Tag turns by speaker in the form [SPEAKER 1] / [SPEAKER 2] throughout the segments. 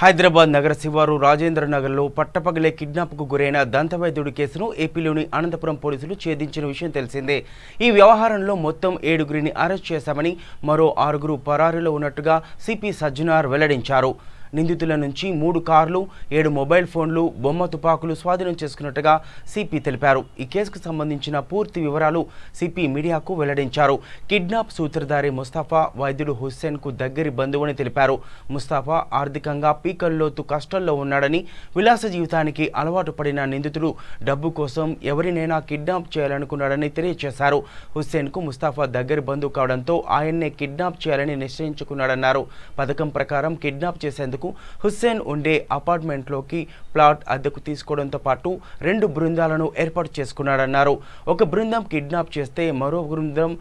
[SPEAKER 1] హైదరాబాద్ నగర శివారు రాజేంద్ర నగర్లో పట్టపగలే కిడ్నాప్కు గురైన దంతవైద్యుడి కేసును ఏపీలోని అనంతపురం పోలీసులు ఛేదించిన విషయం తెలిసిందే. ఈ వ్యవహారంలో మొత్తం 7గురిని అరెస్ట్ చేశామని, మరో 6గురు పరారీలో ఉన్నట్టుగా సిపి సజ్జనార్ వెల్లడించారు. నిందితుల నుంచి 3 కార్లు, 7 మొబైల్ ఫోన్లు, బొమ్మ తుపాకులు స్వాధీనం చేసుకున్నట్టుగా సిపి తెలిపారు. ఈ కేసుకు సంబంధించిన పూర్తి వివరాలు సిపి మీడియాకు వెల్లడించారు. కిడ్నాప్ సూత్రధారి ముస్తాఫా వైద్యుడు హుస్సేన్కు దగ్గరి బంధువుని తెలిపారు. ముస్తాఫా ఆర్థికంగా పీకల్లోతు కష్టంలో ఉన్నాడని, విలాస జీవితానికి అలవాటు పడిన నిందితుడు డబ్బు కోసం ఎవరినైనా కిడ్నాప్ చేయాలనుకున్నాడని తెలియజేశారు. హుస్సేన్కు ముస్తాఫా దగ్గరి బంధువు కావడంతో ఆయన్నే కిడ్నాప్ చేయాలని నిశ్చయించుకున్నాడన్నారు. పథకం ప్రకారం కిడ్నాప్ చేసేందుకు హుస్సేన్ ఉండే అపార్ట్మెంట్లోకి ప్లాట్ అద్దెకు తీసుకోవడంతో పాటు 2 బృందాలను ఏర్పాటు చేసుకున్నాడన్నారు. ఒక బృందం కిడ్నాప్ చేస్తే మరో బృందం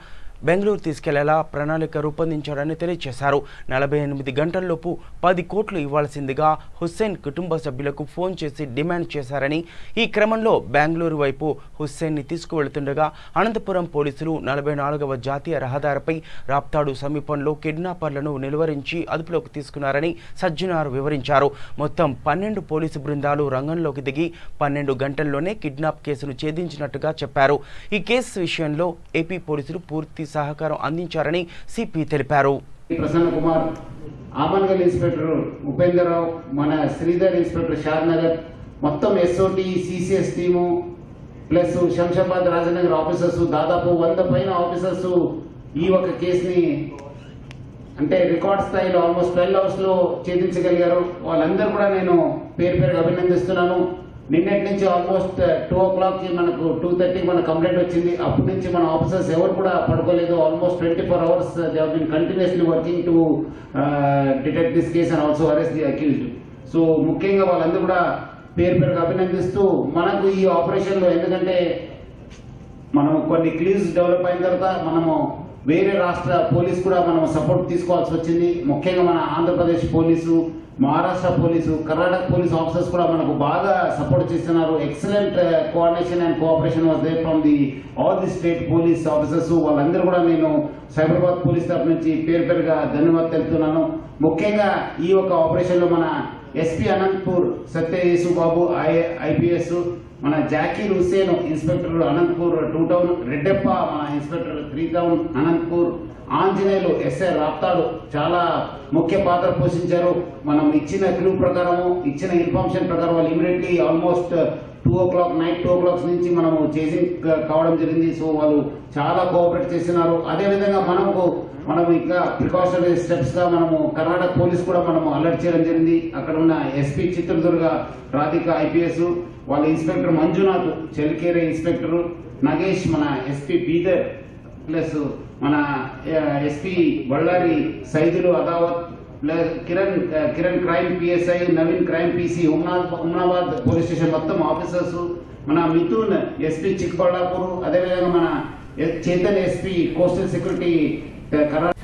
[SPEAKER 1] బెంగళూరు తీసుకెళ్లేలా ప్రణాళిక రూపొందించాడని తెలియజేశారు. 48 గంటల్లోపు 10 కోట్లు ఇవ్వాల్సిందిగా హుస్సేన్ కుటుంబ సభ్యులకు ఫోన్ చేసి డిమాండ్ చేశారని, ఈ క్రమంలో బెంగళూరు వైపు హుస్సేన్ని తీసుకువెళ్తుండగా అనంతపురం పోలీసులు 44వ జాతీయ రహదారిపై రాప్తాడు సమీపంలో కిడ్నాపర్లను నిలువరించి అదుపులోకి తీసుకున్నారని సజ్జనార్ వివరించారు. మొత్తం 12 పోలీసు బృందాలు రంగంలోకి దిగి 12 గంటల్లోనే కిడ్నాప్ కేసును ఛేదించినట్టుగా చెప్పారు. ఈ కేసు విషయంలో ఏపీ పోలీసులు పూర్తి సహకారం అందించారని సిపి తెలిపారు.
[SPEAKER 2] ప్రసన్న కుమార్, ఆమన్గల్ ఇన్స్పెక్టర్ ఉపేంద్రరావు, మన శ్రీధర్ ఇన్స్పెక్టర్ షాద్నగర్, మొత్తం SOT CCS team plus Shamshabad Rajanagar officers, దాదాపు 100 పైన ఆఫీసర్స్ ఈ ఒక కేసుని అంటే రికార్డ్ స్థాయిలో ఆల్మోస్ట్ 12 అవర్స్ లో ఛేదించగలిగారు. వాళ్ళందరూ కూడా నేను పేరు పేరుగా అభినందిస్తున్నాను. నిన్నటి నుంచి ఆల్మోస్ట్ 2 o'clock మనకు 2:30 మన కంప్లైంట్ వచ్చింది. అప్పటి నుంచి మన ఆఫీసర్స్ ఎవరు కూడా పడుకోలేదు. Almost 24 hours they have been continuously working to detect this case and also arrest the accused. So ముఖ్యంగా వాళ్ళందరూ కూడా పేరు పేరుగా అభినందిస్తూ మనకు ఈ ఆపరేషన్ లో, ఎందుకంటే మనం కొన్ని క్లూస్ డెవలప్ అయిన తర్వాత మనము వేరే రాష్ట్ర పోలీస్ కూడా మనం సపోర్ట్ తీసుకోవాల్సి వచ్చింది. ముఖ్యంగా మన Andhra Pradesh police, Maharashtra police, Karnataka police officers కూడా మనకు బాగా సపోర్ట్ చేస్తున్నారు. Excellent coordination and cooperation was there from the all the state police officers. వాళ్ళందరూ కూడా నేను సైబరాబాద్ పోలీస్ తరఫు నుంచి పేరు పేరుగా ధన్యవాదాలు తెలుపుతున్నాను. ముఖ్యంగా ఈ ఒక ఆపరేషన్ లో మన ఎస్పీ అనంతపూర్ సత్యయేసు బాబు ఐపీఎస్, మన జాకీర్ హుస్సేన్ ఇన్స్పెక్టర్ అనంతపూర్ 2 టౌన్, రెడ్డెప్ప మన inspector 3 town Anantapur, Anjaneyulu SI Raptadu చాలా ముఖ్య పాత్ర పోషించారు. మనం ఇచ్చిన క్లూ ప్రకారము, ఇచ్చిన ఇన్ఫర్మేషన్ ప్రకారం వాళ్ళు immediately almost 2 o'clock night 2 o'clock నుంచి మనము చేసింగ్ కావడం జరిగింది. సో వాళ్ళు చాలా కోఆపరేట్ చేస్తున్నారు. అదేవిధంగా మనం ఇంకా ప్రికాషనరీ స్టెప్స్ గా మనము కర్ణాటక పోలీస్ కూడా మనము అలర్ట్ చేయడం జరిగింది. అక్కడ ఉన్న ఎస్పీ చిత్రదుర్గ రాధిక ఐపీఎస్, వాళ్ళ ఇన్స్పెక్టర్ మంజునాథ్ చెల్కేరే ఇన్స్పెక్టర్, నగేష్ మన ఎస్పీ బీదర్, ప్లస్ మన SP Ballari Saidulu Adavath, plus Kiran crime PSI, Naveen crime PC Humnabad police station మొత్తం ఆఫీసర్స్, మన మిథున్ ఎస్పీ చిక్కబళ్ళాపూర్, అదేవిధంగా మన Chetan SP coastal security Karnataka.